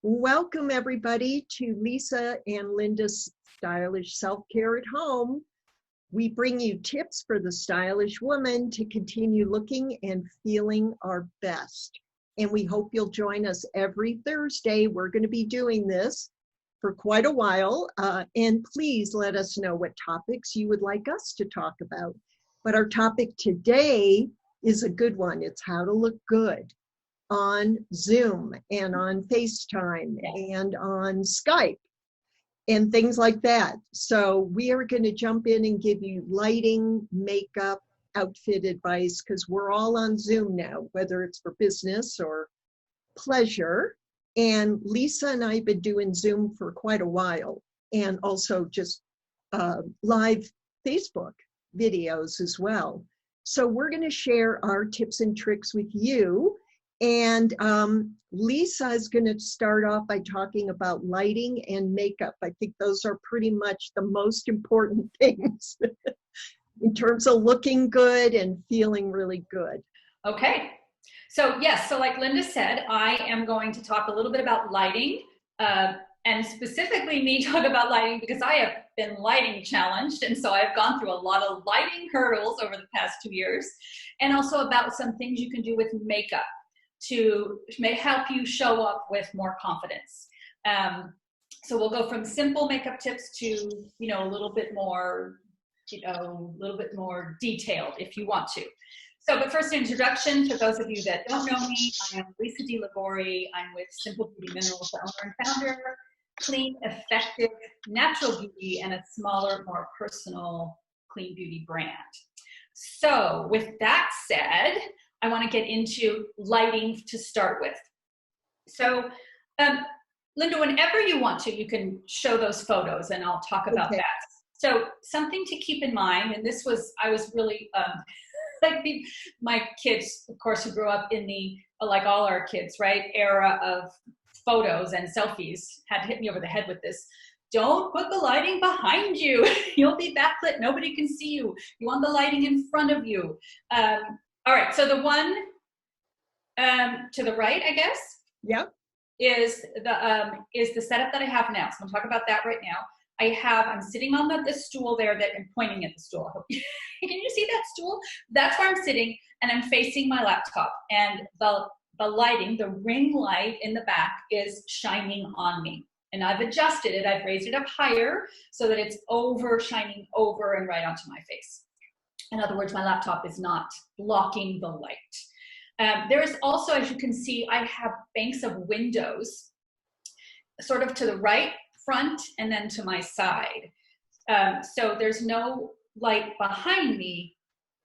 Welcome everybody to Lisa and Linda's Stylish Self-Care at Home. We bring you tips for the stylish woman to continue looking and feeling our best. And we hope you'll join us every Thursday. We're going to be doing this for quite a while. And please let us know what topics you would like us to talk about. But our topic today is a good one. It's how to look good on Zoom and on FaceTime and on Skype and things like that. So we are going to jump in and give you lighting, makeup, outfit advice, because we're all on Zoom now, whether it's for business or pleasure. And Lisa and I have been doing Zoom for quite a while, and also just live Facebook videos as well. So we're going to share our tips and tricks with you. And Lisa is going to start off by talking about lighting and makeup. I think those are pretty much the most important things in terms of looking good and feeling really good. Okay. So yes, so like Linda said, I am going to talk a little bit about lighting, and specifically me talk about lighting because I have been lighting challenged, and so I've gone through a lot of lighting hurdles over the past 2 years, and also about some things you can do with makeup to help you show up with more confidence. So we'll go from simple makeup tips to, a little bit more, detailed if you want to. So, but first, an introduction to those of you that don't know me. I am Lisa DeLigori. I'm with Simple Beauty Minerals, the owner and founder. Clean, effective, natural beauty, and a smaller, more personal, clean beauty brand. So with that said, I want to get into lighting to start with. So, Linda, whenever you want to, you can show those photos and I'll talk about that. So something to keep in mind, and I was really, like my kids, of course, who grew up in the, like all our kids, right, era of photos and selfies had hit me over the head with this. Don't put the lighting behind you. You'll be backlit. Nobody can see you. You want the lighting in front of you. All right, so the one to the right, I guess, is the setup that I have now. So I'm talk about that right now. I'm sitting on the stool there that I'm pointing at the stool. Can you see that stool? That's where I'm sitting, and I'm facing my laptop. And the lighting, the ring light in the back is shining on me. And I've adjusted it. I've raised it up higher so that it's shining over and right onto my face. In other words, my laptop is not blocking the light. There is also, as you can see, I have banks of windows sort of to the right, front, and then to my side. So there's no light behind me,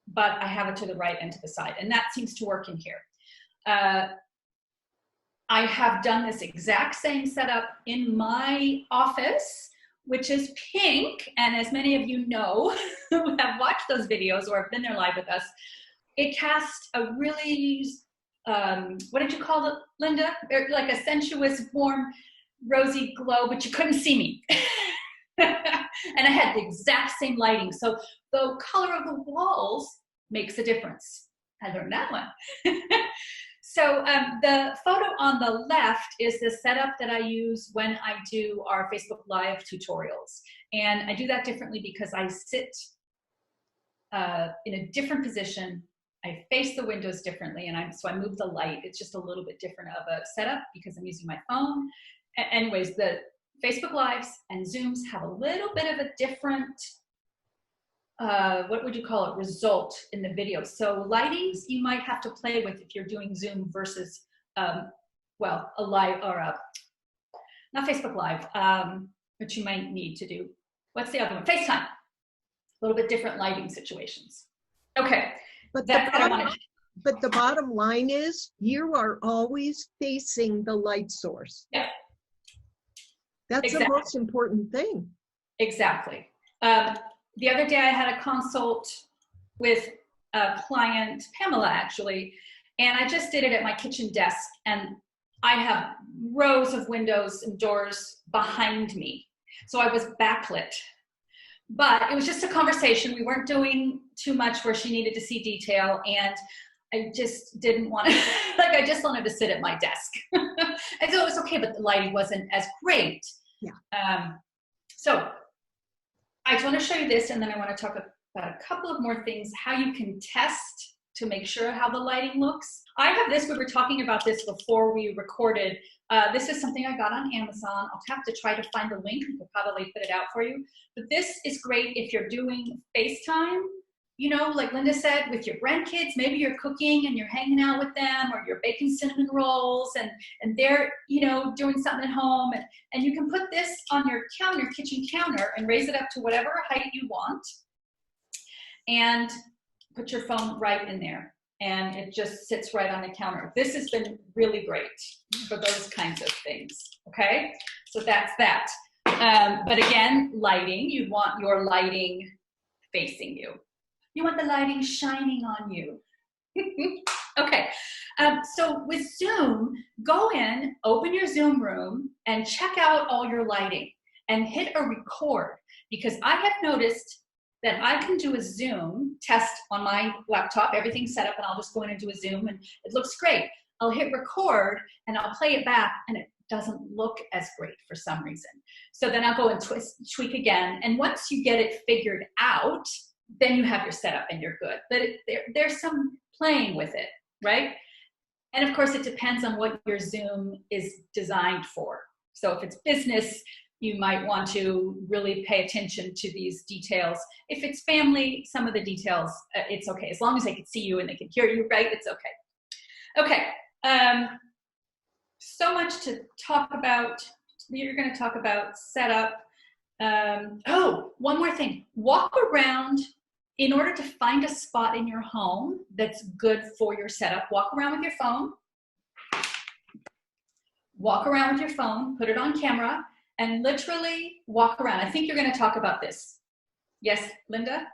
but I have it to the right and to the side. And that seems to work in here. I have done this exact same setup in my office, which is pink. And as many of you know, who have watched those videos or have been there live with us, it casts a really, what did you call it, Linda? Like a sensuous, warm, rosy glow, but you couldn't see me. And I had the exact same lighting. So the color of the walls makes a difference. I learned that one. So the photo on the left is the setup that I use when I do our Facebook Live tutorials. And I do that differently because I sit in a different position. I face the windows differently, and so I move the light. It's just a little bit different of a setup because I'm using my phone. Anyways, the Facebook Lives and Zooms have a little bit of a different, what would you call it, result in the video. So lightings you might have to play with if you're doing Zoom versus, a live, or not Facebook Live, which you might need to do. What's the other one? FaceTime. A little bit different lighting situations. Okay. But the bottom line is you are always facing the light source. Yeah. That's exactly the most important thing. Exactly. The other day I had a consult with a client, Pamela actually, and I just did it at my kitchen desk, and I have rows of windows and doors behind me. So I was backlit. But it was just a conversation. We weren't doing too much where she needed to see detail. And I just didn't want to, like, I just wanted to sit at my desk. And so it was okay, but the lighting wasn't as great. Yeah. So I just want to show you this, and then I want to talk about a couple of more things, how you can test to make sure how the lighting looks. I have this, we were talking about this before we recorded. This is something I got on Amazon. I'll have to try to find the link. I could probably put it out for you. But this is great if you're doing FaceTime, you know, like Linda said, with your grandkids. Maybe you're cooking and you're hanging out with them, or you're baking cinnamon rolls and they're, you know, doing something at home. And you can put this on your counter, kitchen counter, and raise it up to whatever height you want. And put your phone right in there. And it just sits right on the counter. This has been really great for those kinds of things, okay? So that's that. But again, lighting, you want your lighting facing you. You want the lighting shining on you. Okay, so with Zoom, go in, open your Zoom room, and check out all your lighting, and hit a record, because I have noticed that I can do a Zoom test on my laptop, everything's set up, and I'll just go in and do a Zoom, and it looks great. I'll hit record, and I'll play it back, and it doesn't look as great for some reason. So then I'll go and tweak again, and once you get it figured out, then you have your setup and you're good. But there's some playing with it, right? And of course, it depends on what your Zoom is designed for. So if it's business, you might want to really pay attention to these details. If it's family, some of the details, it's okay. As long as they can see you and they can hear you, right? It's okay. Okay, so much to talk about. You're gonna talk about setup. Oh, one more thing. Walk around in order to find a spot in your home that's good for your setup. Walk around with your phone. Walk around with your phone, put it on camera, and literally walk around. I think you're going to talk about this. Yes, Linda?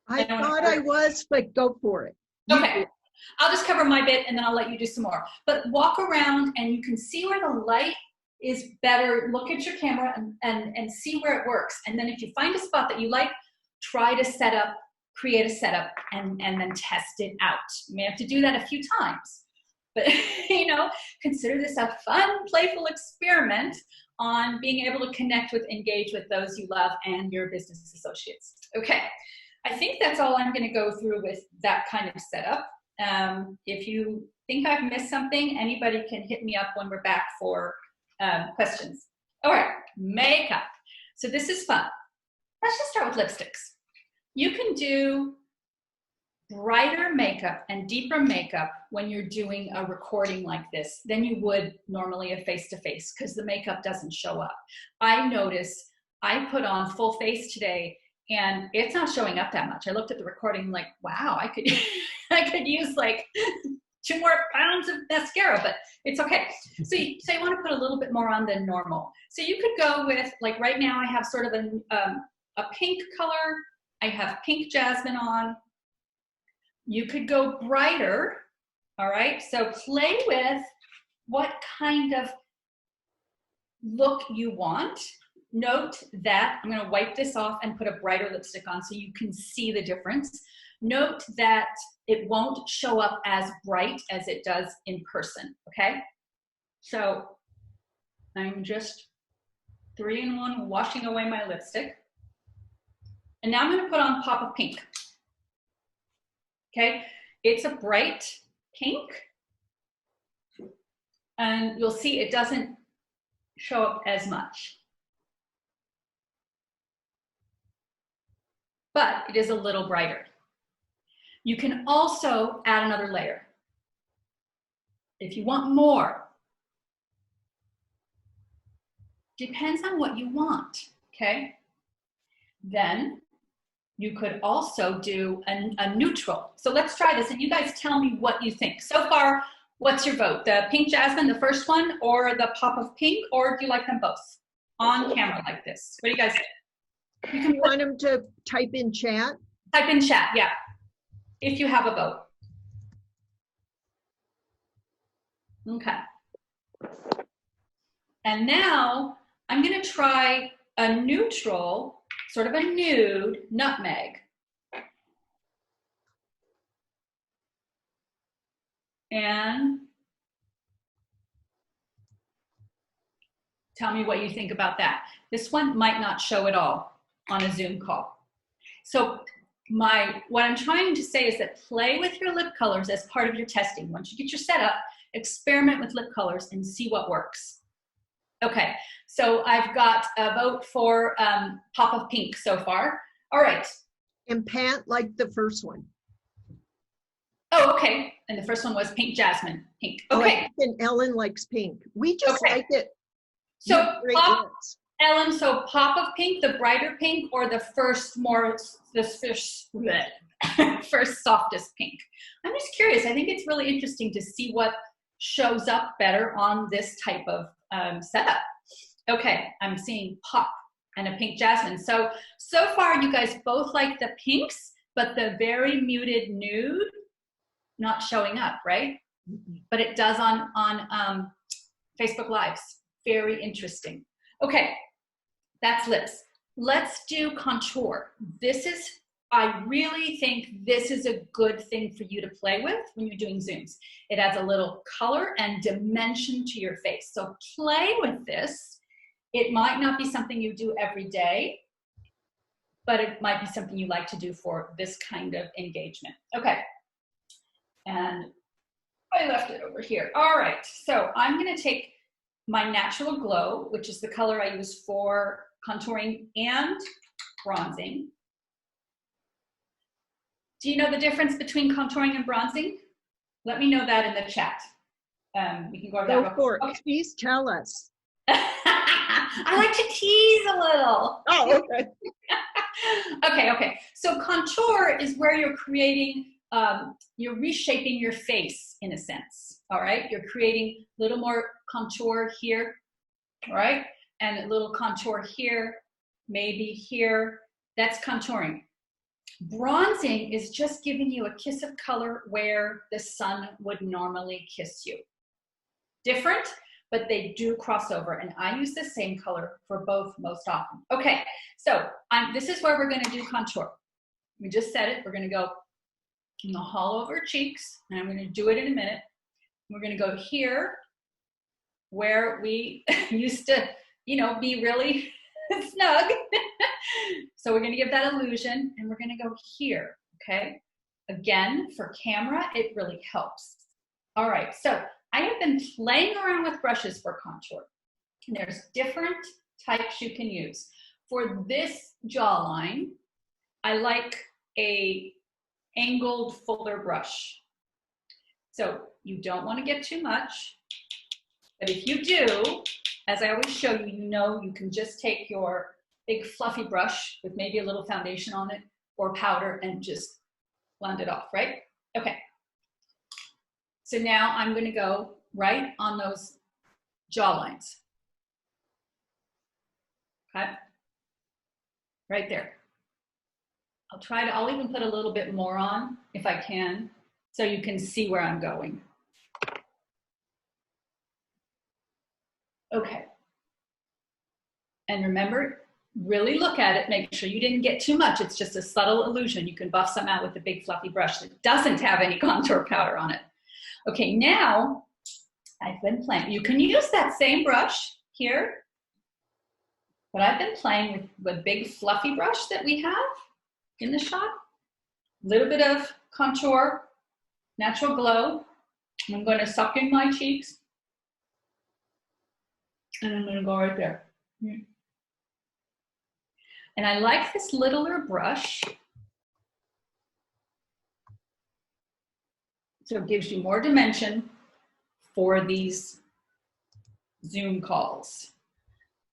I thought I was, but go for it. Okay. I'll just cover my bit and then I'll let you do some more. But walk around and you can see where the light is better. Look at your camera and see where it works. And then if you find a spot that you like, try to set up, create a setup, and then test it out. You may have to do that a few times. But, you know, consider this a fun, playful experiment on being able to connect with, engage with those you love and your business associates. Okay, I think that's all I'm going to go through with that kind of setup. If you think I've missed something, anybody can hit me up when we're back for questions. All right, makeup. So this is fun. Let's just start with lipsticks. You can do brighter makeup and deeper makeup when you're doing a recording like this than you would normally a face-to-face, because the makeup doesn't show up. I noticed I put on full face today and it's not showing up that much. I looked at the recording like, wow, I could I could use like 2 more pounds of mascara, but it's okay. So you want to put a little bit more on than normal. So you could go with, like right now I have sort of a pink color. I have pink jasmine on. You could go brighter, all right? So play with what kind of look you want. Note that, I'm gonna wipe this off and put a brighter lipstick on so you can see the difference. Note that it won't show up as bright as it does in person, okay? So I'm just 3-in-1 washing away my lipstick. And now I'm gonna put on Pop of Pink. Okay, it's a bright pink, and you'll see it doesn't show up as much, but it is a little brighter. You can also add another layer if you want more. Depends on what you want, okay? Then you could also do a neutral. So let's try this, and you guys tell me what you think. So far, what's your vote? The pink jasmine, the first one, or the Pop of Pink, or do you like them both on camera like this? What do you guys think? You can want them to type in chat? Type in chat, yeah, if you have a vote. Okay. And now I'm gonna try a neutral, sort of a nude nutmeg. And tell me what you think about that. This one might not show at all on a Zoom call. So what I'm trying to say is that play with your lip colors as part of your testing. Once you get your setup, experiment with lip colors and see what works. Okay, so I've got a vote for Pop of Pink so far. All right. And Pat liked the first one. Oh, okay. And the first one was Pink Jasmine. Pink. Okay. Oh, and Ellen likes pink. We just like it. So Ellen, so Pop of Pink, the brighter pink, or the first first softest pink? I'm just curious. I think it's really interesting to see what shows up better on this type of setup. Okay, I'm seeing Pop and a Pink Jasmine. So far you guys both like the pinks, but the very muted nude not showing up, right? But it does on Facebook Lives. Very interesting. Okay, that's lips. Let's do contour. I really think this is a good thing for you to play with when you're doing Zooms. It adds a little color and dimension to your face. So play with this. It might not be something you do every day, but it might be something you like to do for this kind of engagement. Okay, and I left it over here. All right, so I'm gonna take my Natural Glow, which is the color I use for contouring and bronzing. Do you know the difference between contouring and bronzing? Let me know that in the chat. We can go over that. Go for it. Okay. Please tell us. I like to tease a little. Oh, okay. Okay. So contour is where you're creating, you're reshaping your face in a sense. All right. You're creating a little more contour here. All right. And a little contour here, maybe here. That's contouring. Bronzing is just giving you a kiss of color where the sun would normally kiss you. Different, but they do cross over, and I use the same color for both most often. Okay, so this is where we're going to do contour. We just said it. We're going to go in the hollow of our cheeks, and I'm going to do it in a minute. We're going to go here where we used to, be really snug. So we're going to give that illusion, and we're going to go here, okay? Again, for camera, it really helps. All right, so I have been playing around with brushes for contour. And there's different types you can use. For this jawline, I like a angled fuller brush. So you don't want to get too much, but if you do, as I always show you, you can just take your big fluffy brush with maybe a little foundation on it or powder and just blend it off, right? Okay. So now I'm going to go right on those jawlines. Okay. Right there. I'll even put a little bit more on if I can, so you can see where I'm going. Okay. And remember, really look at it, make sure you didn't get too much. It's just a subtle illusion. You can buff some out with a big fluffy brush that doesn't have any contour powder on it. Okay, now I've been playing. You can use that same brush here, but I've been playing with the big fluffy brush that we have in the shot. A little bit of contour, Natural Glow. I'm going to suck in my cheeks, and I'm going to go right there. And I like this littler brush. So it gives you more dimension for these Zoom calls.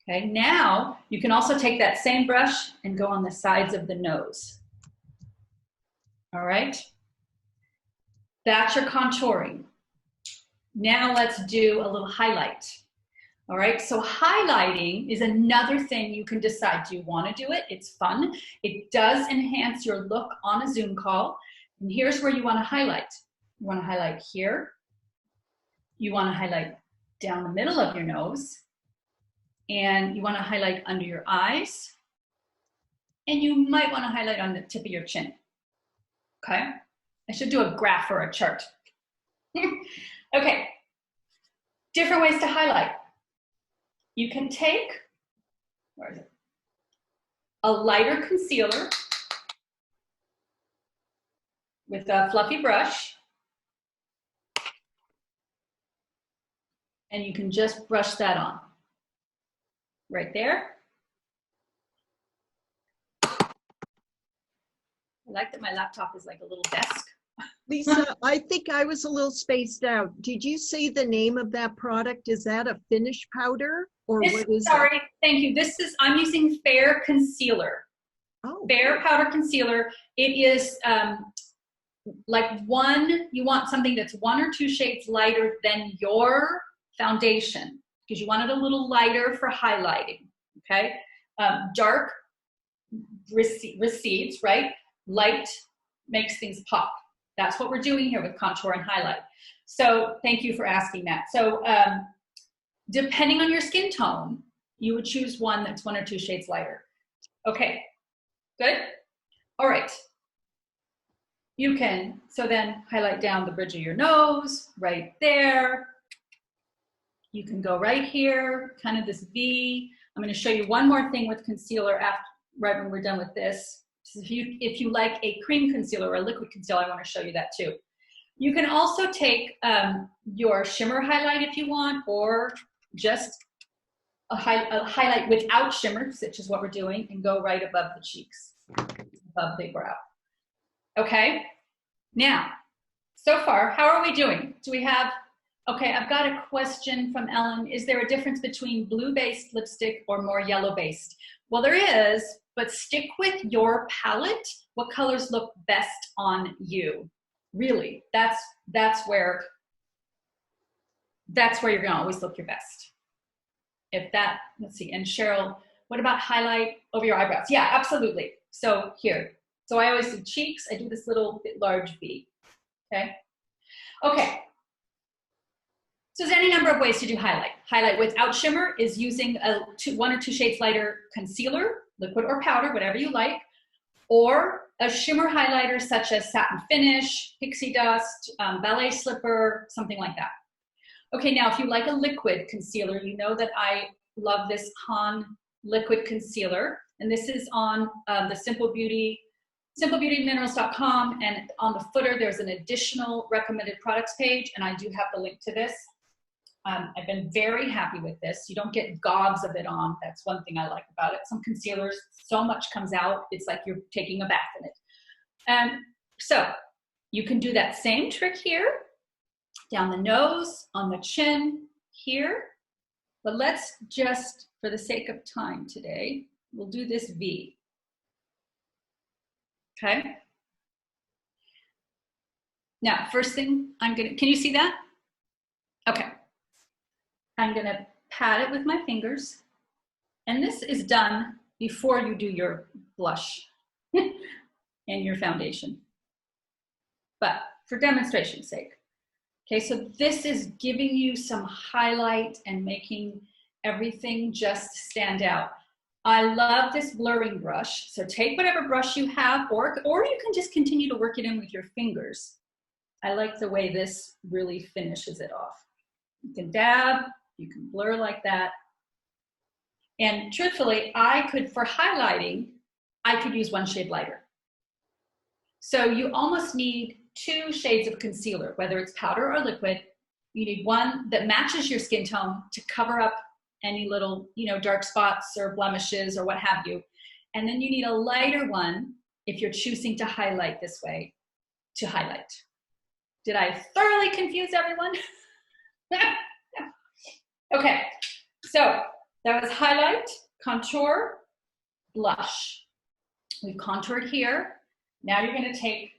Okay, now you can also take that same brush and go on the sides of the nose. All right, that's your contouring. Now let's do a little highlight. All right, so highlighting is another thing you can decide. Do you want to do it? It's fun. It does enhance your look on a Zoom call. And here's where you want to highlight. You want to highlight here. You want to highlight down the middle of your nose. And you want to highlight under your eyes. And you might want to highlight on the tip of your chin. Okay? I should do a graph or a chart. Okay, different ways to highlight. You can take, where is it? A lighter concealer with a fluffy brush, and you can just brush that on. Right there. I like that my laptop is like a little desk. Lisa, I think I was a little spaced out. Did you say the name of that product? Is that a finish powder or what is sorry, thank you. I'm using Fair Concealer. Oh. Fair Powder Concealer. It is like you want something that's 1 or 2 shades lighter than your foundation because you want it a little lighter for highlighting, okay? Dark recedes, right? Light makes things pop. That's what we're doing here with contour and highlight. So thank you for asking that. So depending on your skin tone, you would choose one that's 1 or 2 shades lighter. Okay, good? All right. You can, so then highlight down the bridge of your nose, right there. You can go right here, kind of this V. I'm gonna show you one more thing with concealer right when we're done with this. So if you like a cream concealer or a liquid concealer, I want to show you that too. You can also take your shimmer highlight if you want, or just a highlight without shimmer, which is what we're doing, and go right above the cheeks, above the brow. Okay, now, so far, how are we doing? Do we have, okay, I've got a question from Ellen. Is there a difference between blue-based lipstick or more yellow-based? Well, there is, but stick with your palette. What colors look best on you? Really, that's where you're gonna always look your best. Let's see, and Cheryl, what about highlight over your eyebrows? Yeah, absolutely. So here, so I always do cheeks. I do this little bit large V, okay? Okay, so there's any number of ways to do highlight. Highlight without shimmer is using a 1 or 2 shades lighter concealer, liquid or powder, whatever you like, or a shimmer highlighter such as Satin Finish, Pixie Dust, Ballet Slipper, something like that. Okay, now if you like a liquid concealer, you know that I love this Han liquid concealer, and this is on the simplebeautyminerals.com, and on the footer there's an additional recommended products page, and I do have the link to this. I've been very happy with this. You don't get gobs of it on. That's one thing I like about it. Some concealers, so much comes out, it's like you're taking a bath in it. So you can do that same trick here, down the nose, on the chin, here. But let's just, for the sake of time today, we'll do this V. Okay? Now, first thing can you see that? Okay. I'm gonna pat it with my fingers, and this is done before you do your blush and your foundation, but for demonstration's sake. Okay, so this is giving you some highlight and making everything just stand out. I love this blurring brush, so take whatever brush you have, or you can just continue to work it in with your fingers. I like the way this really finishes it off. You can dab, you can blur like that. And truthfully, for highlighting, I could use 1 shade lighter. So you almost need 2 shades of concealer, whether it's powder or liquid. You need one that matches your skin tone to cover up any little, dark spots or blemishes or what have you. And then you need a lighter one if you're choosing to highlight this way, to highlight. Did I thoroughly confuse everyone? Okay, so that was highlight, contour, blush. We've contoured here. Now you're gonna take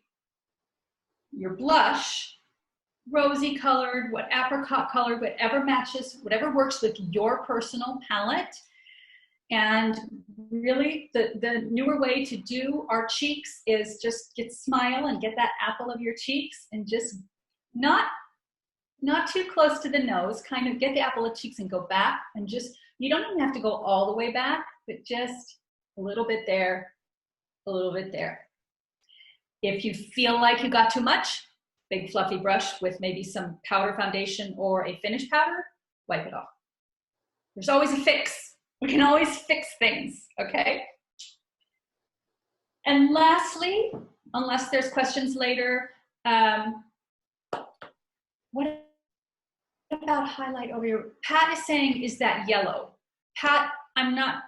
your blush, rosy colored, apricot colored, whatever matches, whatever works with your personal palette. And really the newer way to do our cheeks is just smile and get that apple of your cheeks, and just not too close to the nose, kind of get the apple of cheeks and go back, and you don't even have to go all the way back, but just a little bit there, a little bit there. If you feel like you got too much, big fluffy brush with maybe some powder foundation or a finish powder, wipe it off. There's always a fix. We can always fix things, okay? And lastly, unless there's questions later, what about highlight over your, Pat is saying, is that yellow? Pat, I'm not,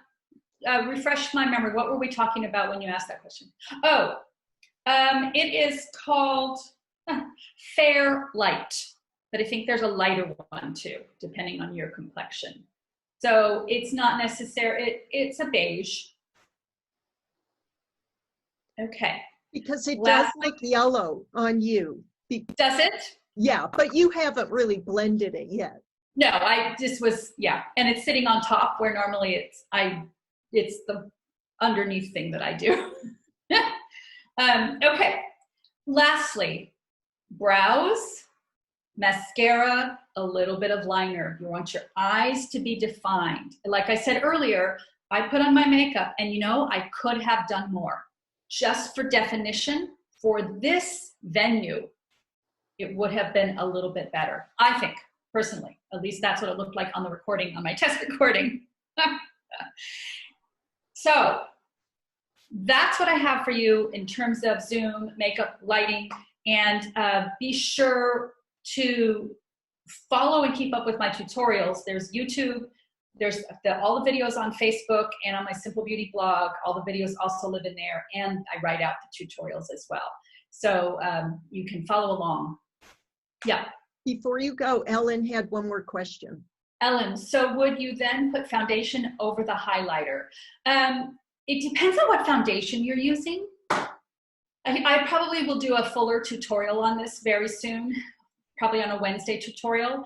refresh my memory. What were we talking about when you asked that question? Oh, it is called Fair Light, but I think there's a lighter one too, depending on your complexion. So it's not necessary, it's a beige. Okay. Because it does look yellow on you. Does it? Yeah, but you haven't really blended it yet. No, I just was, yeah. And it's sitting on top where normally it's the underneath thing that I do. Okay. Lastly, brows, mascara, a little bit of liner. You want your eyes to be defined. Like I said earlier, I put on my makeup and you know, I could have done more. Just for definition, for this venue, it would have been a little bit better, I think, personally. At least that's what it looked like on the recording, on my test recording. So that's what I have for you in terms of Zoom, makeup, lighting, and be sure to follow and keep up with my tutorials. There's YouTube, there's all the videos on Facebook and on my Simple Beauty blog. All the videos also live in there, and I write out the tutorials as well. So you can follow along. Yeah. Before you go, Ellen had one more question. Ellen, so would you then put foundation over the highlighter? It depends on what foundation you're using. I probably will do a fuller tutorial on this very soon, probably on a Wednesday tutorial.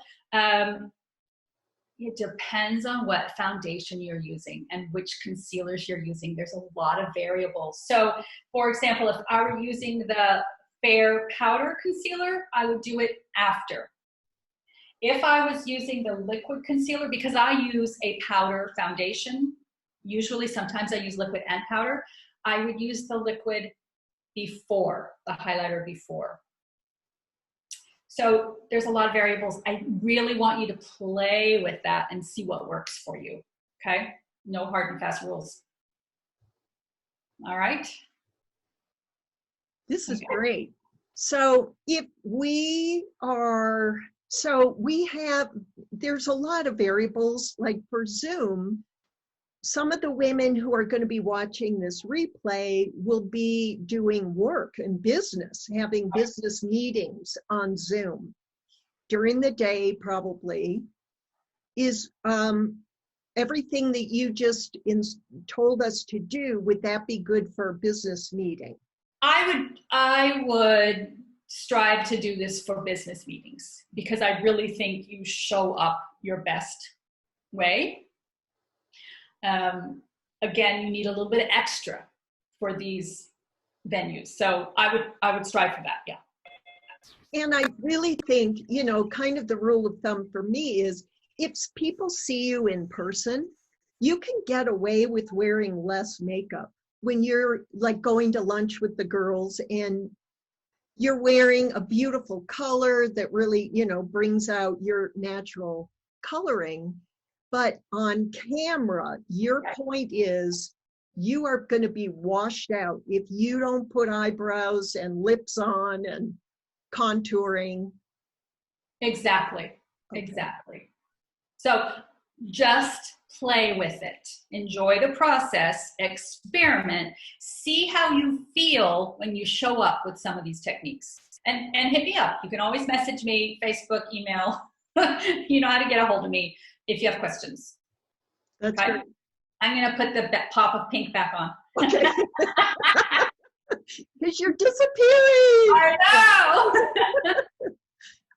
It depends on what foundation you're using and which concealers you're using. There's a lot of variables. So for example, if I were using the Fair Powder Concealer, I would do it after. If I was using the liquid concealer, because I use a powder foundation, usually sometimes I use liquid and powder, I would use the liquid before, the highlighter before. So there's a lot of variables. I really want you to play with that and see what works for you, okay? No hard and fast rules. All right? This is great. So if we are, there's a lot of variables, like for Zoom, some of the women who are going to be watching this replay will be doing work and business, having business meetings on Zoom during the day, probably. Is everything that you just told us to do, would that be good for a business meeting? I would strive to do this for business meetings because I really think you show up your best way. Again, you need a little bit extra for these venues. So I would strive for that, yeah. And I really think, you know, kind of the rule of thumb for me is if people see you in person, you can get away with wearing less makeup. When you're like going to lunch with the girls and you're wearing a beautiful color that really, you know, brings out your natural coloring. But on camera, your point is you are going to be washed out if you don't put eyebrows and lips on and contouring. Exactly, exactly. So just play with it. Enjoy the process, experiment, see how you feel when you show up with some of these techniques. And hit me up. You can always message me, Facebook, email. You know how to get a hold of me if you have questions. That's okay? Great. I'm going to put the pop of pink back on. Okay. Because you're disappearing. I know.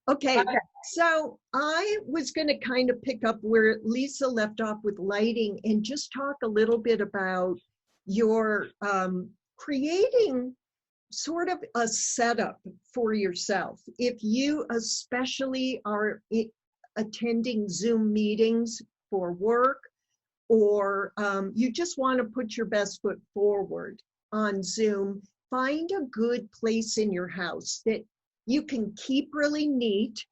Okay, so I was going to kind of pick up where Lisa left off with lighting and just talk a little bit about your creating sort of a setup for yourself. If you especially are attending Zoom meetings for work, or you just want to put your best foot forward on Zoom, find a good place in your house that You can keep really neat.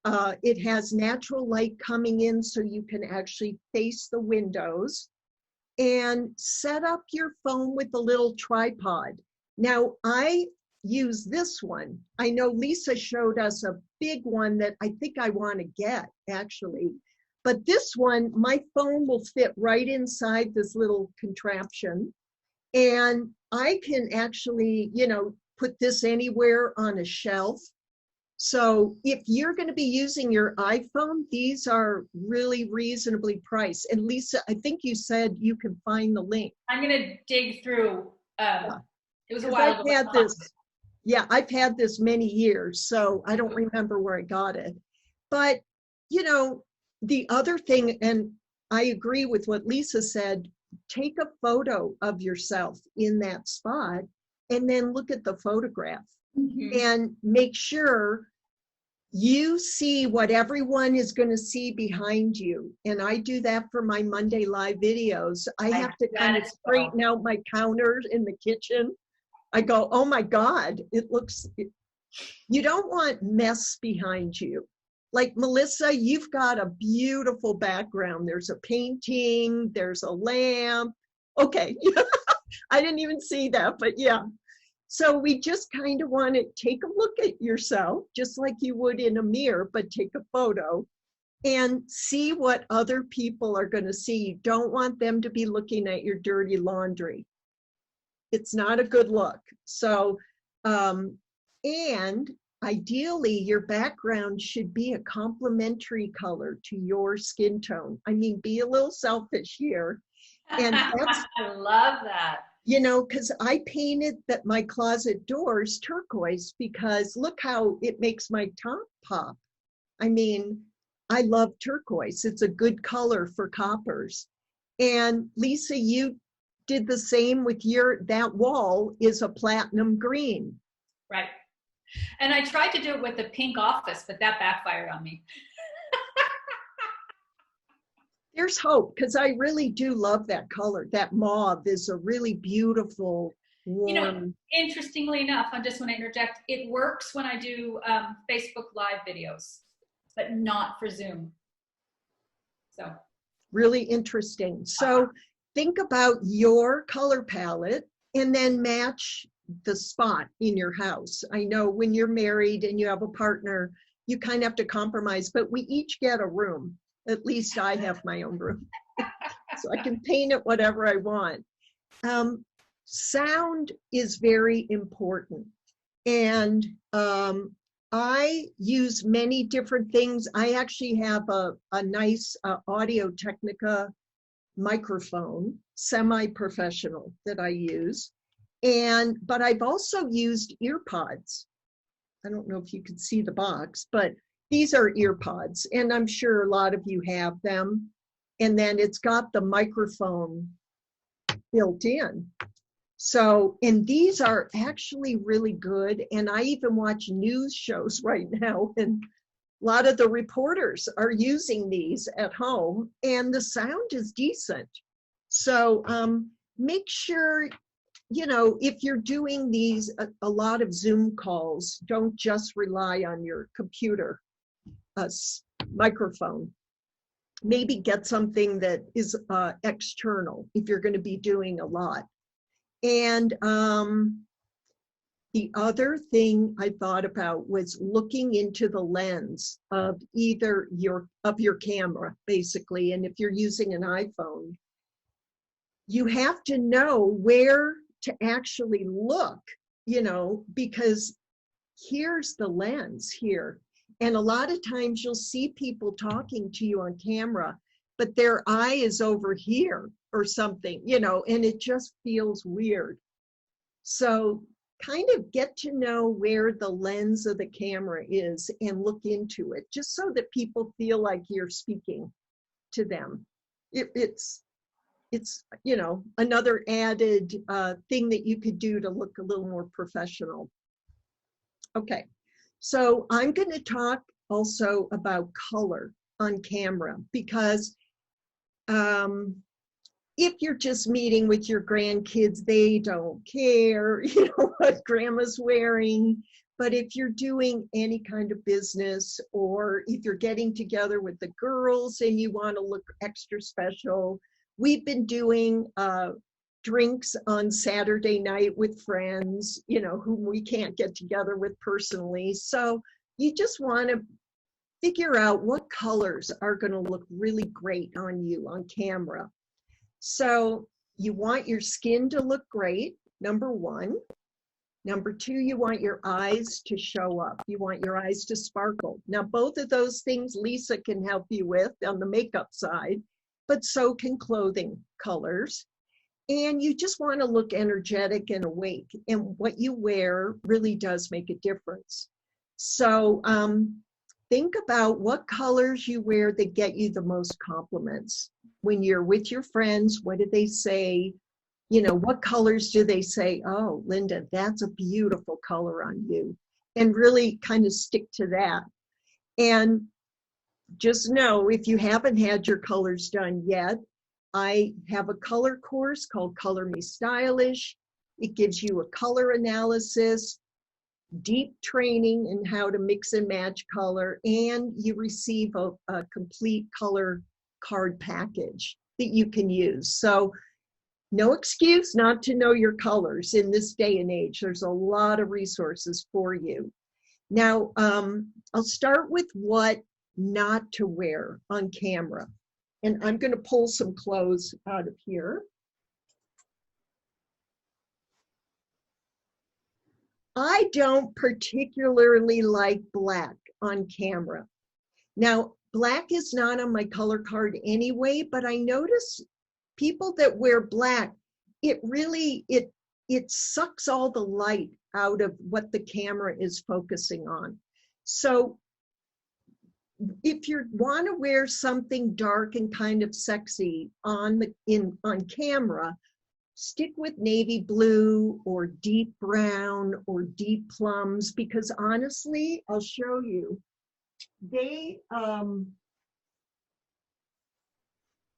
It has natural light coming in so you can actually face the windows, and set up your phone with a little tripod. Now, I use this one. I know Lisa showed us a big one that I think I want to get, actually. But this one, my phone will fit right inside this little contraption. And I can actually, put this anywhere on a shelf. So if you're going to be using your iPhone, these are really reasonably priced. And Lisa, I think you said you can find the link. I'm going to dig through. It was a 'Cause while I've ago. had this, I've had this many years, so I don't remember where I got it. But, the other thing, and I agree with what Lisa said, take a photo of yourself in that spot and then look at the photograph. Mhm. And make sure you see what everyone is going to see behind you. And I do that for my Monday Live videos. I have to kind of straighten out my counters in the kitchen. I go, oh my God, you don't want mess behind you. Like Melissa, you've got a beautiful background. There's a painting, there's a lamp. Okay, I didn't even see that, but yeah. So we just kind of want to take a look at yourself, just like you would in a mirror, but take a photo and see what other people are going to see. You don't want them to be looking at your dirty laundry. It's not a good look. So, and ideally, your background should be a complementary color to your skin tone. I mean, be a little selfish here. And that's, I love that. Because I painted my closet doors turquoise because look how it makes my top pop. I mean, I love turquoise. It's a good color for coppers. And Lisa, you did the same with that wall is a platinum green. Right. And I tried to do it with the pink office, but that backfired on me. There's hope, because I really do love that color. That mauve is a really beautiful, warm. Interestingly enough, I just want to interject, it works when I do Facebook Live videos, but not for Zoom. So really interesting. So think about your color palette and then match the spot in your house. I know when you're married and you have a partner, you kind of have to compromise, but we each get a room. At least I have my own room. So I can paint it whatever I want. Sound is very important. And I use many different things. I actually have a nice Audio-Technica microphone, semi-professional, that I use. But I've also used earpods. I don't know if you can see the box, but these are earpods, and I'm sure a lot of you have them. And then it's got the microphone built in. So, and these are actually really good. And I even watch news shows right now, and a lot of the reporters are using these at home, and the sound is decent. So make sure, if you're doing these, a lot of Zoom calls, don't just rely on your computer microphone. Maybe get something that is external if you're going to be doing a lot. And the other thing I thought about was looking into the lens of either your camera, basically. And if you're using an iPhone, you have to know where to actually look, because here's the lens here. And a lot of times you'll see people talking to you on camera, but their eye is over here or something, and it just feels weird. So kind of get to know where the lens of the camera is and look into it, just so that people feel like you're speaking to them. It's another added thing that you could do to look a little more professional. Okay. So I'm going to talk also about color on camera, because if you're just meeting with your grandkids, they don't care, what grandma's wearing. But if you're doing any kind of business, or if you're getting together with the girls and you want to look extra special, we've been doing drinks on Saturday night with friends, whom we can't get together with personally. So you just want to figure out what colors are going to look really great on you on camera. So you want your skin to look great, number one. Number two, you want your eyes to show up. You want your eyes to sparkle. Now, both of those things Lisa can help you with on the makeup side, but so can clothing colors. And you just want to look energetic and awake. And what you wear really does make a difference. So think about what colors you wear that get you the most compliments. When you're with your friends, what do they say? What colors do they say? Oh, Linda, that's a beautiful color on you. And really kind of stick to that. And just know, if you haven't had your colors done yet, I have a color course called Color Me Stylish. It gives you a color analysis, deep training in how to mix and match color, and you receive a complete color card package that you can use. So no excuse not to know your colors in this day and age. There's a lot of resources for you. Now, I'll start with what not to wear on camera. And I'm going to pull some clothes out of here. I don't particularly like black on camera. Now, black is not on my color card anyway, but I notice people that wear black, it sucks all the light out of what the camera is focusing on. So if you want to wear something dark and kind of sexy on camera, stick with navy blue or deep brown or deep plums, because honestly, I'll show you, they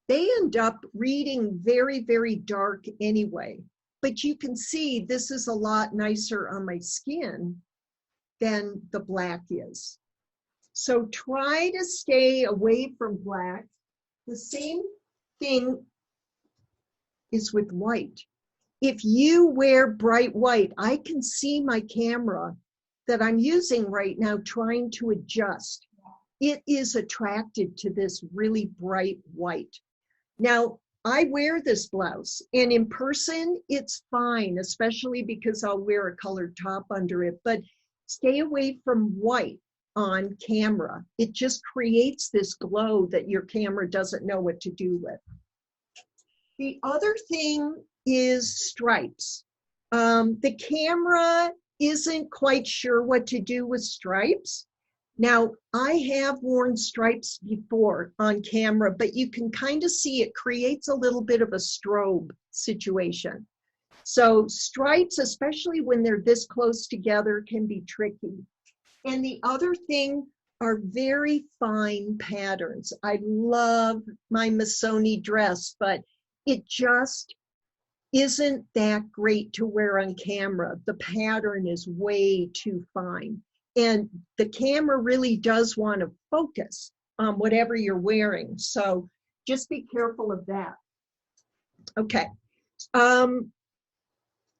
end up reading very, very dark anyway. But you can see this is a lot nicer on my skin than the black is. So try to stay away from black. The same thing is with white. If you wear bright white, I can see my camera that I'm using right now trying to adjust. It is attracted to this really bright white. Now, I wear this blouse, and in person, it's fine, especially because I'll wear a colored top under it, but stay away from white on camera. It just creates this glow that your camera doesn't know what to do with. The other thing is stripes. The camera isn't quite sure what to do with stripes. Now, I have worn stripes before on camera, but you can kind of see it creates a little bit of a strobe situation. So stripes, especially when they're this close together, can be tricky. And the other thing are very fine patterns. I love my Missoni dress, but it just isn't that great to wear on camera. The pattern is way too fine. And the camera really does want to focus on whatever you're wearing. So just be careful of that. Okay.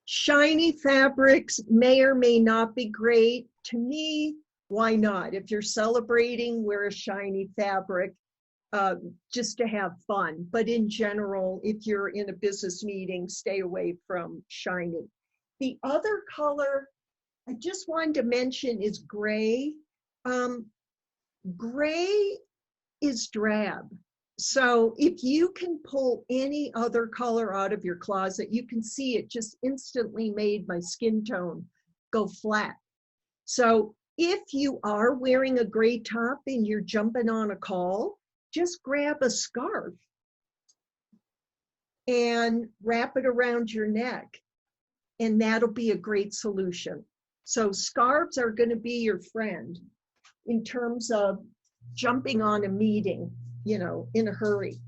Shiny fabrics may or may not be great. To me, why not? If you're celebrating, wear a shiny fabric just to have fun. But in general, if you're in a business meeting, stay away from shiny. The other color I just wanted to mention is gray. Gray is drab. So if you can pull any other color out of your closet, you can see it just instantly made my skin tone go flat. So if you are wearing a gray top and you're jumping on a call, just grab a scarf and wrap it around your neck, and that'll be a great solution. So scarves are going to be your friend in terms of jumping on a meeting, in a hurry.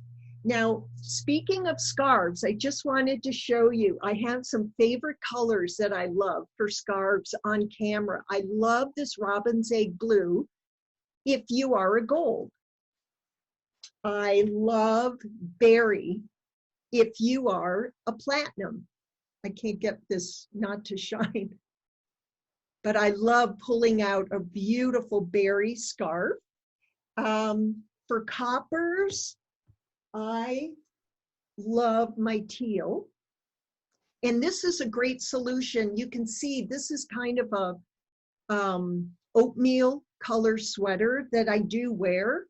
Now, speaking of scarves, I just wanted to show you, I have some favorite colors that I love for scarves on camera. I love this robin's egg blue, if you are a gold. I love berry, if you are a platinum. I can't get this not to shine. But I love pulling out a beautiful berry scarf. For coppers, I love my teal. And this is a great solution. You can see this is kind of a oatmeal color sweater that I do wear,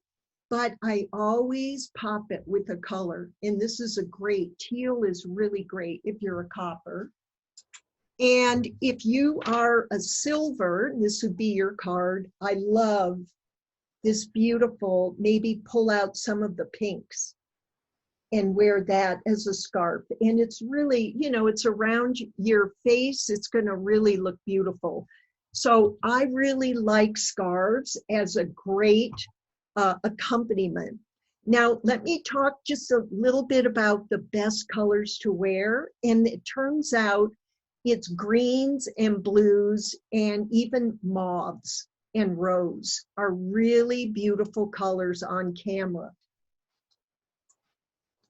but I always pop it with a color. And this is a great, teal is really great if you're a copper. And if you are a silver, this would be your card. I love this beautiful, maybe pull out some of the pinks and wear that as a scarf. And it's really, you know, it's around your face. It's going to really look beautiful. So I really like scarves as a great accompaniment. Now, let me talk just a little bit about the best colors to wear. And it turns out it's greens and blues and even mauves and rose are really beautiful colors on camera.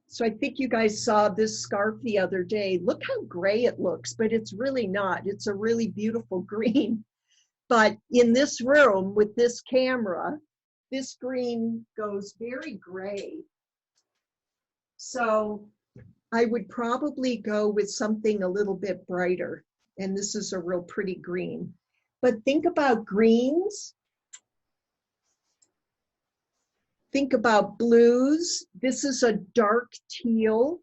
So I think you guys saw this scarf the other day. Look how gray it looks, but it's really not. It's a really beautiful green. But in this room with this camera, this green goes very gray. So I would probably go with something a little bit brighter. And this is a real pretty green. But think about greens. Think about blues. This is a dark teal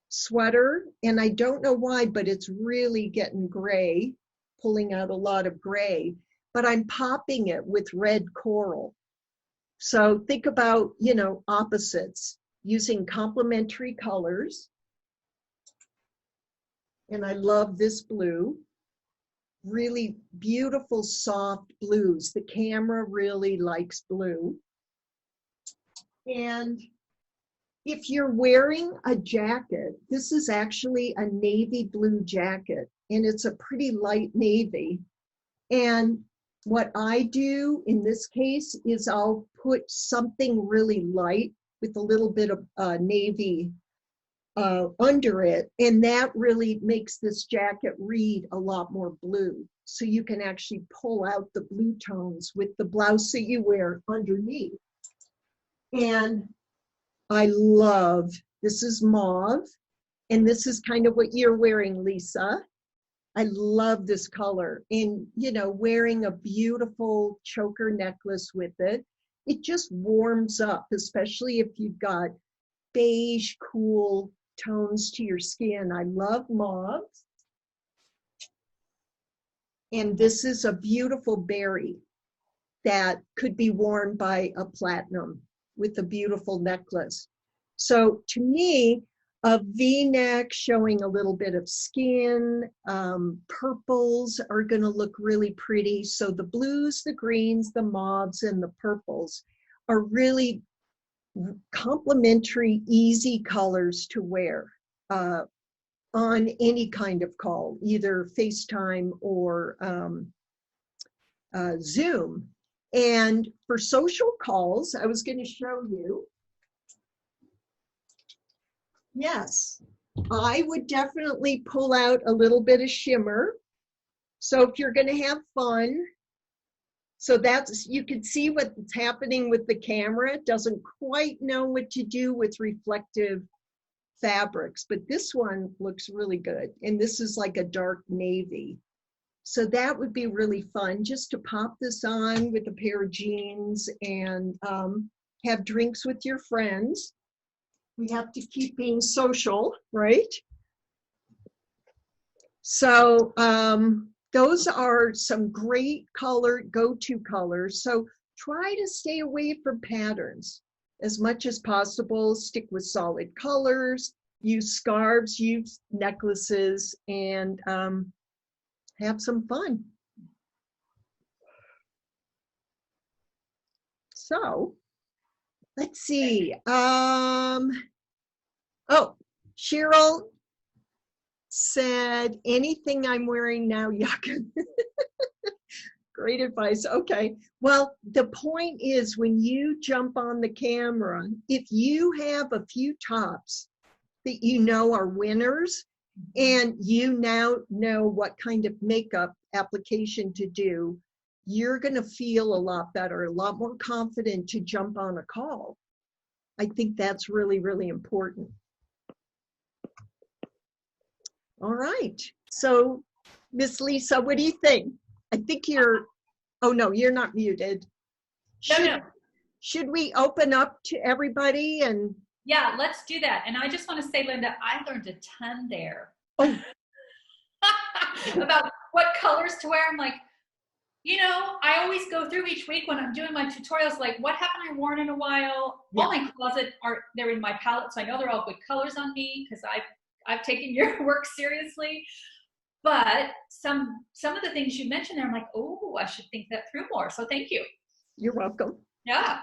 sweater. And I don't know why, but it's really getting gray, pulling out a lot of gray. But I'm popping it with red coral. So think about, you know, opposites, using complementary colors. And I love this blue. Really beautiful, soft blues. The camera really likes blue. And if you're wearing a jacket, this is actually a navy blue jacket, and it's a pretty light navy. And what I do in this case is I'll put something really light with a little bit of navy under it, and that really makes this jacket read a lot more blue. So you can actually pull out the blue tones with the blouse that you wear underneath. And I love, this is mauve, and this is kind of what you're wearing, Lisa. I love this color. And, you know, wearing a beautiful choker necklace with it, it just warms up, especially if you've got beige, cool tones to your skin. I love mauve. And this is a beautiful berry that could be worn by a platinum with a beautiful necklace. So to me, a V-neck showing a little bit of skin, purples are gonna look really pretty. So the blues, the greens, the mauves, and the purples are really complementary, easy colors to wear on any kind of call, either FaceTime or Zoom. And for social calls, I was going to show you. Yes, I would definitely pull out a little bit of shimmer. So if you're going to have fun, so that's, you can see what's happening with the camera. It doesn't quite know what to do with reflective fabrics, but this one looks really good. And this is like a dark navy. So that would be really fun, just to pop this on with a pair of jeans and have drinks with your friends. We have to keep being social, right? So those are some great color, go-to colors. So try to stay away from patterns as much as possible. Stick with solid colors, use scarves, use necklaces, and have some fun. So let's see. Oh, Cheryl said, anything I'm wearing now, yuck. Great advice. Okay. Well, the point is when you jump on the camera, if you have a few tops that you know are winners and you now know what kind of makeup application to do, you're going to feel a lot better, a lot more confident to jump on a call. I think that's really, really important. All right. So, Miss Lisa, what do you think? I think you're, oh no, you're not muted. Should we open up to everybody and? Yeah, let's do that. And I just want to say, Linda, I learned a ton there. Oh. About what colors to wear. I'm like, you know, I always go through each week when I'm doing my tutorials, like what haven't I worn in a while? Yeah. All my closet they're in my palette, so I know they're all good colors on me because I've taken your work seriously. But some of the things you mentioned there, I'm like, oh, I should think that through more. So thank you. You're welcome. Yeah.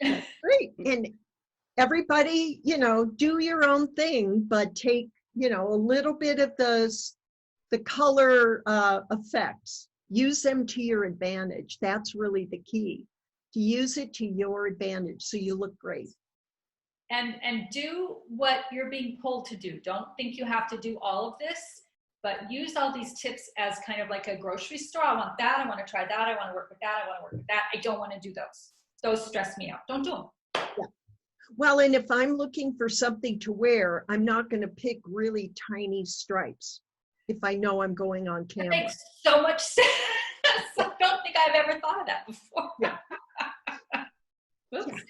Great. And everybody, you know, do your own thing, but take, you know, a little bit of the color effects. Use them to your advantage. That's really the key. To use it to your advantage so you look great. And do what you're being pulled to do. Don't think you have to do all of this, but use all these tips as kind of like a grocery store. I want that. I want to try that. I want to work with that. I want to work with that. I don't want to do those. Those stress me out. Don't do them. Yeah. Well, and if I'm looking for something to wear, I'm not going to pick really tiny stripes if I know I'm going on camera. That makes so much sense. I don't think I've ever thought of that before. Yeah. Oops.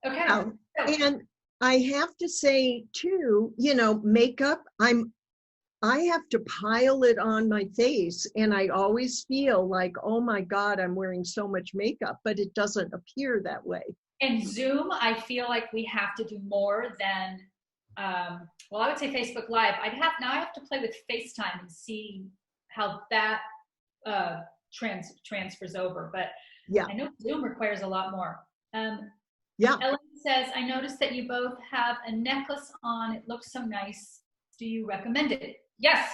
Okay. And I have to say too, you know, makeup, I have to pile it on my face and I always feel like, oh my God, I'm wearing so much makeup, but it doesn't appear that way. And Zoom, I feel like we have to do more than, well, I would say Facebook Live. I have to play with FaceTime and see how that transfers over. But yeah, I know Zoom requires a lot more. Yeah. Ellen says, I noticed that you both have a necklace on. It looks so nice. Do you recommend it? Yes.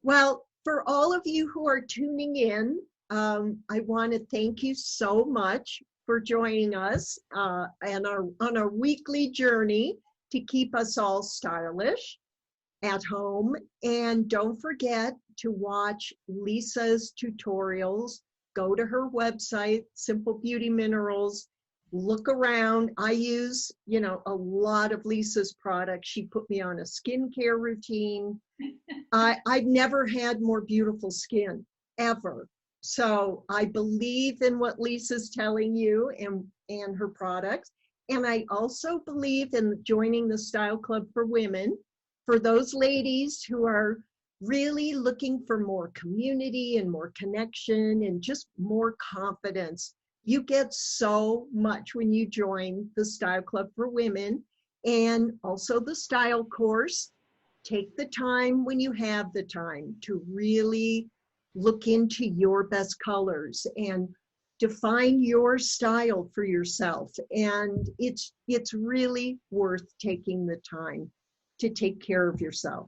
Well, for all of you who are tuning in, I want to thank you so much for joining us and on our weekly journey to keep us all stylish at home. And don't forget to watch Lisa's tutorials. Go to her website, Simple Beauty Minerals. Look around. I use, you know, a lot of Lisa's products. She put me on a skincare routine. I've never had more beautiful skin, ever. So I believe in what Lisa's telling you and her products. And I also believe in joining the Style Club for Women. For those ladies who are really looking for more community and more connection and just more confidence. You get so much when you join the Style Club for Women and also the style course. Take the time when you have the time to really look into your best colors and define your style for yourself. And it's really worth taking the time to take care of yourself.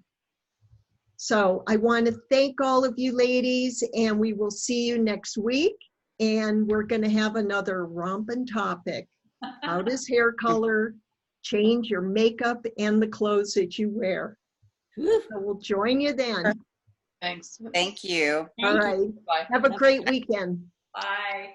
So I want to thank all of you ladies, and we will see you next week. And we're going to have another romping topic. How does hair color change your makeup and the clothes that you wear? So we'll join you then. Thanks. Thank you. All right. Bye. Have a great weekend. Bye.